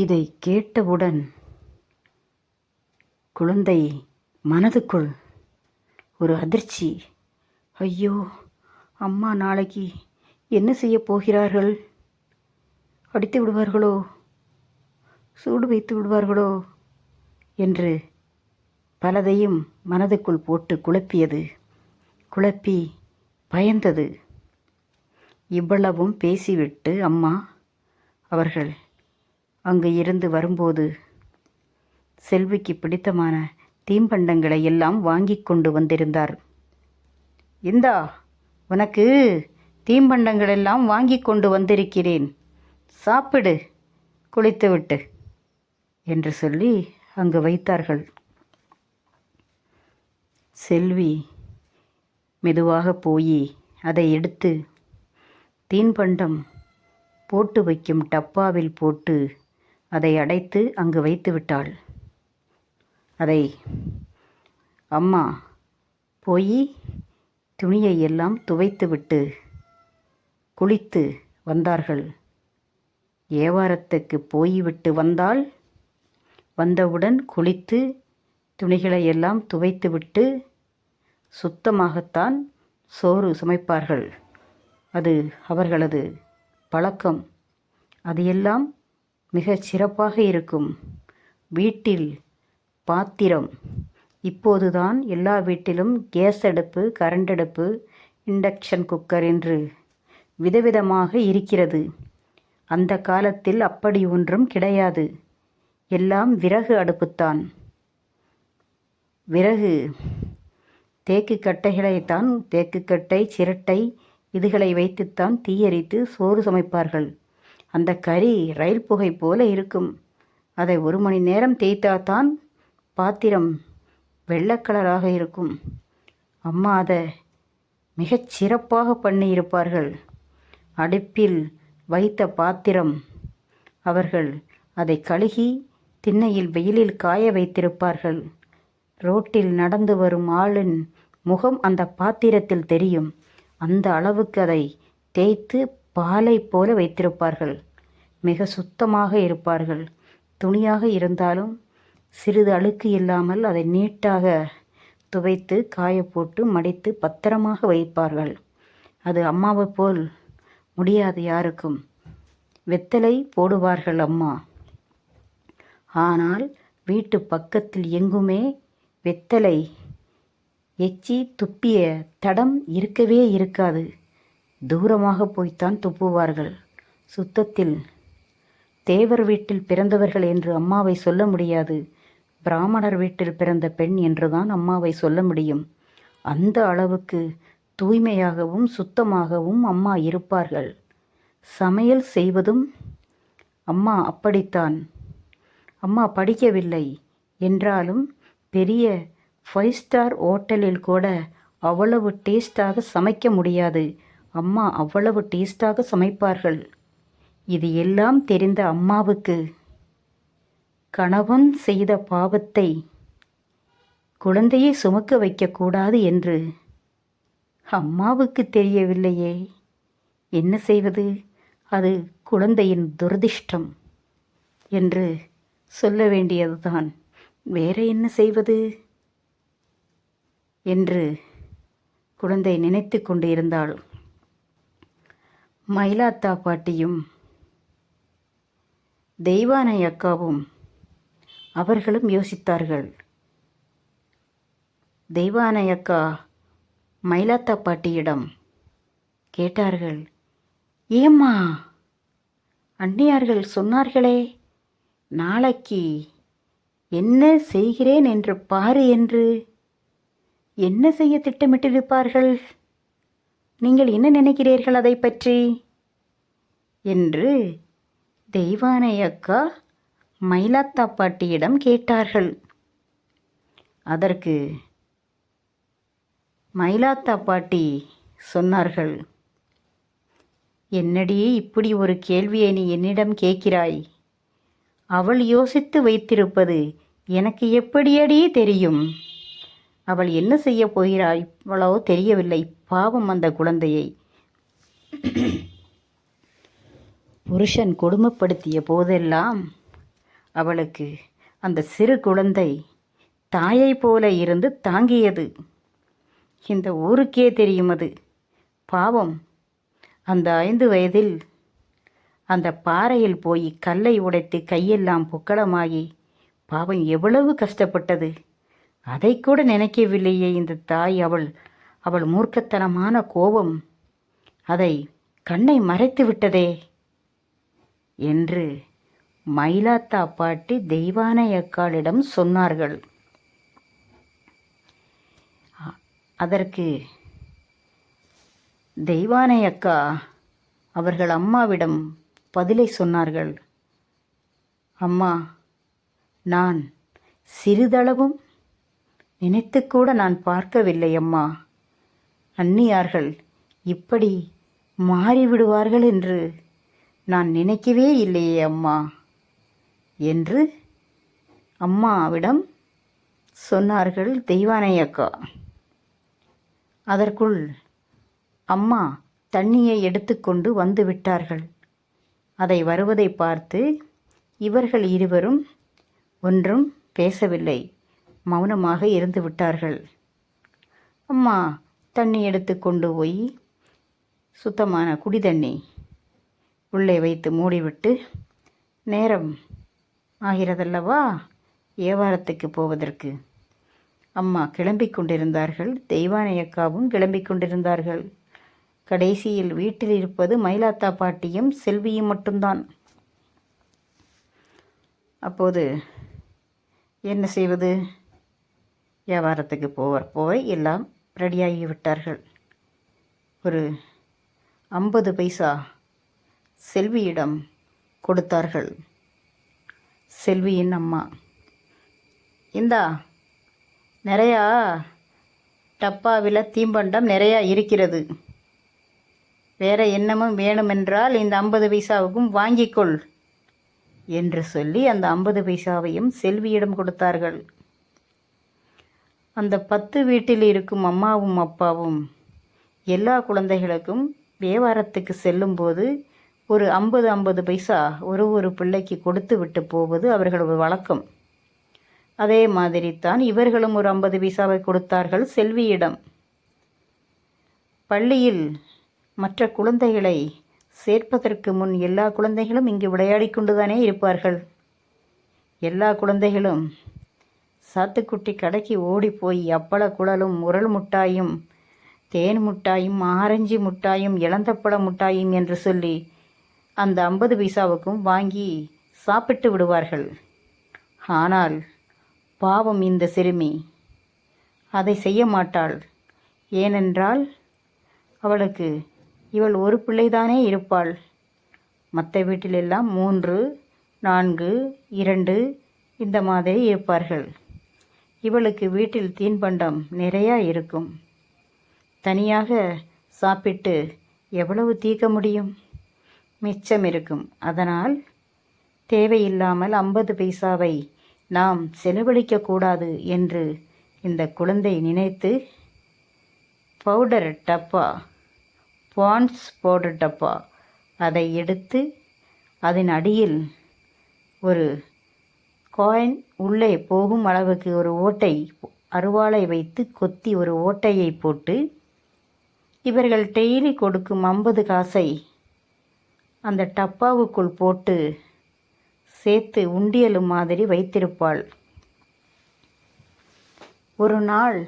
இதை கேட்டவுடன் குழந்தை மனதுக்குள் ஒரு அதிர்ச்சி. ஐயோ, அம்மா நாளைக்கு என்ன செய்ய போகிறார்கள்? அடித்து விடுவார்களோ, சூடு வைத்து விடுவார்களோ என்று பலதையும் மனதுக்குள் போட்டு குழப்பியது. குழப்பி பயந்தது. இவ்வளவும் பேசிவிட்டு அம்மா அவர்கள் அங்கு இருந்து வரும்போது செல்விக்கு பிடித்தமான தீம்பண்டங்களை எல்லாம் வாங்கி கொண்டு வந்திருந்தார். இந்தா, உனக்கு தீம்பண்டங்கள் எல்லாம் வாங்கி கொண்டு வந்திருக்கிறேன், சாப்பிடு குளித்துவிட்டு என்று சொல்லி அங்கு வைத்தார்கள். செல்வி மெதுவாக போய் அதை எடுத்து தீன்பண்டம் போட்டு வைக்கும் டப்பாவில் போட்டு அதை அடைத்து அங்கு வைத்து விட்டாள். அதை அம்மா போய் துணியை எல்லாம் துவைத்துவிட்டு குளித்து வந்தார்கள். வியாபாரத்துக்கு போய்விட்டு வந்தவுடன் குளித்து துணிகளை எல்லாம் துவைத்துவிட்டு சுத்தமாகத்தான் சோறு சமைப்பார்கள். அது அவர்களது பழக்கம். அது எல்லாம் மிகச் சிறப்பாக இருக்கும். வீட்டில் பாத்திரம் இப்போதுதான் எல்லா வீட்டிலும் கேஸ் அடுப்பு, கரண்ட் அடுப்பு, இண்டக்ஷன் குக்கர் என்று விதவிதமாக இருக்கிறது. அந்த காலத்தில் அப்படி ஒன்றும் கிடையாது. எல்லாம் விறகு அடுப்புத்தான். விறகு தேக்கு கட்டைகளைத்தான், தேக்குக்கட்டை, சிரட்டை இதுகளை வைத்துத்தான் தீயரித்து சோறு சமைப்பார்கள். அந்த கறி ரயில் புகை போல இருக்கும். அதை 1 மணி நேரம் தேய்த்தாதான் பாத்திரம் வெள்ளைக்கலராக இருக்கும். அம்மா அதை மிகச் சிறப்பாக பண்ணியிருப்பார்கள். அடுப்பில் வைத்த பாத்திரம் அவர்கள் அதை கழுகி திண்ணையில் வெயிலில் காய வைத்திருப்பார்கள். ரோட்டில் நடந்து வரும் ஆளின் முகம் அந்த பாத்திரத்தில் தெரியும். அந்த அளவுக்கு அதை தேய்த்து பாலை போல வைத்திருப்பார்கள். மிக சுத்தமாக இருப்பார்கள். துணியாக இருந்தாலும் சிறிது அழுக்கு இல்லாமல் அதை நீட்டாக துவைத்து காய போட்டு மடித்து பத்திரமாக வைப்பார்கள். அது அம்மாவை போல் முடியாது யாருக்கும். வெத்தலை போடுவார்கள் அம்மா. ஆனால் வீட்டு பக்கத்தில் எங்குமே வெத்தலை எச்சி துப்பிய தடம் இருக்கவே இருக்காது. தூரமாக போய்த்தான் துப்புவார்கள். சுத்தத்தில் தேவர் வீட்டில் பிறந்தவர்கள் என்று அம்மாவை சொல்ல முடியாது. பிராமணர் வீட்டில் பிறந்த பெண் என்றுதான் அம்மாவை சொல்ல முடியும். அந்த அளவுக்கு தூய்மையாகவும் சுத்தமாகவும் அம்மா இருப்பார்கள். சமையல் செய்வதும் அம்மா அப்படித்தான். அம்மா படிக்கவில்லை என்றாலும் பெரிய 5 ஸ்டார் ஹோட்டலில் கூட அவ்வளவு டேஸ்டாக சமைக்க முடியாது. அம்மா அவ்வளவு டேஸ்டாக சமைப்பார்கள். இது எல்லாம் தெரிந்த அம்மாவுக்கு கணவன் செய்த பாவத்தை குழந்தையை சுமக்க வைக்கக்கூடாது என்று அம்மாவுக்கு தெரியவில்லையே. என்ன செய்வது? அது குழந்தையின் துரதிர்ஷ்டம் என்று சொல்ல வேண்டியதுதான். வேற என்ன செய்வது என்று குழந்தை நினைத்து கொண்டு இருந்தாள். மயிலாத்தா பாட்டியும் தெய்வானை அக்காவும் அவர்களும் யோசித்தார்கள். தெய்வானை அக்கா மயிலாத்தா பாட்டியிடம் கேட்டார்கள், ஏம்மா, அண்ணியார்கள் சொன்னார்களே நாளைக்கு என்ன செய்கிறேன் என்று பாரு என்று. என்ன செய்ய திட்டமிட்டிருப்பார்கள்? நீங்கள் என்ன நினைக்கிறீர்கள் அதை பற்றி என்று தெய்வானை அக்கா மயிலாத்தா பாட்டியிடம் கேட்டார்கள். அதற்கு மயிலாத்தா பாட்டி சொன்னார்கள், என்னடி இப்படி ஒரு கேள்வியை நீ என்னிடம் கேட்கிறாய்? அவள் யோசித்து வைத்திருப்பது எனக்கு எப்படியடி தெரியும்? அவள் என்ன செய்ய போகிறாய் இவ்வளோ தெரியவில்லை. பாவம் அந்த குழந்தையை. புருஷன் கொடுமைப்படுத்திய போதெல்லாம் அவளுக்கு அந்த சிறு குழந்தை தாயை போல இருந்து தாங்கியது. இந்த ஊருக்கே தெரியும் அது. பாவம், அந்த 5 வயதில் அந்த பாறையில் போய் கல்லை உடைத்து கையெல்லாம் பொக்களமாகி பாவம் எவ்வளவு கஷ்டப்பட்டது. அதை கூட நினைக்கவில்லையே இந்த தாய். அவள் மூர்க்கத்தனமான கோபம் அதை கண்ணை மறைத்து விட்டதே என்று மயிலாத்தா பாட்டி தெய்வானை அக்காளிடம் சொன்னார்கள். அதற்கு தெய்வானை அக்கா அவர்கள் அம்மாவிடம் பதிலை சொன்னார்கள். அம்மா, நான் சிறிதளவும் நினைத்துக்கூட நான் பார்க்கவில்லை அம்மா. அந்நியார்கள் இப்படி மாறிவிடுவார்கள் என்று நான் நினைக்கவே இல்லையே அம்மா என்று அம்மாவிடம் சொன்னார்கள் தெய்வானை அக்கா. அதற்குள் அம்மா தண்ணியை எடுத்துக்கொண்டு வந்து விட்டார்கள். அதை வருவதை பார்த்து இவர்கள் இருவரும் ஒன்றும் பேசவில்லை, மௌனமாக இருந்து விட்டார்கள். அம்மா தண்ணி எடுத்து கொண்டு போய் சுத்தமான குடி தண்ணி உள்ளே வைத்து மூடிவிட்டு, நேரம் ஆகிறதல்லவா வியாபாரத்துக்கு போவதற்கு அம்மா கிளம்பிக் கொண்டிருந்தார்கள். தெய்வானை அக்காவும் கிளம்பிக் கொண்டிருந்தார்கள். கடைசியில் வீட்டில் இருப்பது மயிலாத்தா பாட்டியும் செல்வியும் மட்டும்தான். அப்போது என்ன செய்வது? வியாபாரத்துக்கு போய் எல்லாம் ரெடியாகிவிட்டார்கள். ஒரு 50 பைசா செல்வியிடம் கொடுத்தார்கள். செல்வியின் அம்மா, இந்தா நிறையா டப்பாவில் தீம்பண்டம் நிறையா இருக்கிறது, வேற என்னமும் வேணுமென்றால் இந்த 50 பைசாவுக்கும் வாங்கிக்கொள் என்று சொல்லி அந்த 50 பைசாவையும் செல்வியிடம் கொடுத்தார்கள். அந்த 10 வீட்டில் இருக்கும் அம்மாவும் அப்பாவும் எல்லா குழந்தைகளுக்கும் வியாபாரத்துக்கு செல்லும்போது ஒரு 50 பைசா ஒரு பிள்ளைக்கு கொடுத்து விட்டு போவது அவர்களது வழக்கம். அதே மாதிரி தான் இவர்களும் ஒரு 50 பைசாவை கொடுத்தார்கள் செல்வியிடம். பள்ளியில் மற்ற குழந்தைகளை சேர்ப்பதற்கு முன் எல்லா குழந்தைகளும் இங்கு விளையாடி கொண்டுதானே இருப்பார்கள். எல்லா குழந்தைகளும் சாத்துக்குட்டி கடைக்கு ஓடிப்போய் அப்பள குழலும் உரல் முட்டாயும் தேன் முட்டாயும் ஆரஞ்சு முட்டாயும் இளந்தப்பழ முட்டாயும் என்று சொல்லி அந்த 50 பைசாவுக்கும் வாங்கி சாப்பிட்டு விடுவார்கள். ஆனால் பாவம் இந்த சிறுமி அதை செய்ய மாட்டாள். ஏனென்றால் அவளுக்கு இவள் ஒரு பிள்ளைதானே இருப்பாள். மற்ற வீட்டிலெல்லாம் 3, 4, 2 இந்த மாதிரி இருப்பார்கள். இவளுக்கு வீட்டில் தீன்பண்டம் நிறையா இருக்கும். தனியாக சாப்பிட்டு எவ்வளவு தீர்க்க முடியும்? மிச்சம் இருக்கும். அதனால் தேவையில்லாமல் 50 பைசாவை நாம் செலவழிக்கக்கூடாது என்று இந்த குழந்தை நினைத்து பவுடர் டப்பா, பான்ஸ் பவுடர் டப்பா அதை எடுத்து அதன் அடியில் ஒரு காயின் உள்ளே போகும் அளவுக்கு ஒரு ஓட்டை அருவாளை வைத்து கொத்தி ஒரு ஓட்டையை போட்டு இவர்கள் டெய்லி கொடுக்கும் 50 காசை அந்த டப்பாவுக்குள் போட்டு சேர்த்து உண்டியல் மாதிரி வைத்திருப்பாள். ஒரு நாள்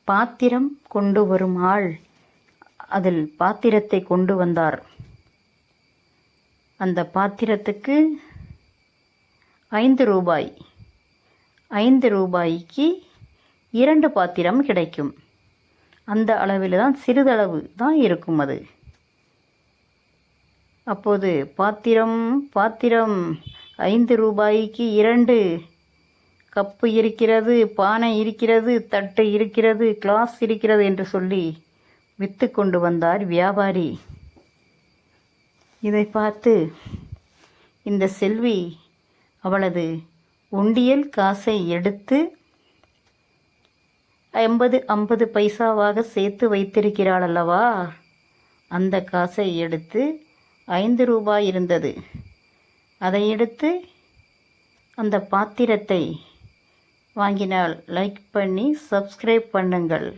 பாத்திரம் கொண்டு வரும் ஆள் அதில் பாத்திரத்தை கொண்டு வந்தார். அந்த பாத்திரத்துக்கு 5 ரூபாய். 5 ரூபாய்க்கு 2 பாத்திரம் கிடைக்கும். அந்த அளவில் தான், சிறிதளவு தான் இருக்கும் அது. அப்போது பாத்திரம் 5 ரூபாய்க்கு 2 கப்பு இருக்கிறது, பானை இருக்கிறது, தட்டு இருக்கிறது, கிளாஸ் இருக்கிறது என்று சொல்லி விற்று கொண்டு வந்தார் வியாபாரி. இதை பார்த்து இந்த செல்வி அவளது உண்டியல் காசை எடுத்து 50 பைசாவாக சேர்த்து வைத்திருக்கிறாள் அல்லவா, அந்த காசை எடுத்து 5 ரூபாய் இருந்தது, அதை எடுத்து அந்த பாத்திரத்தை வாங்கினால் லைக் பண்ணி சப்ஸ்கிரைப் பண்ணுங்கள்.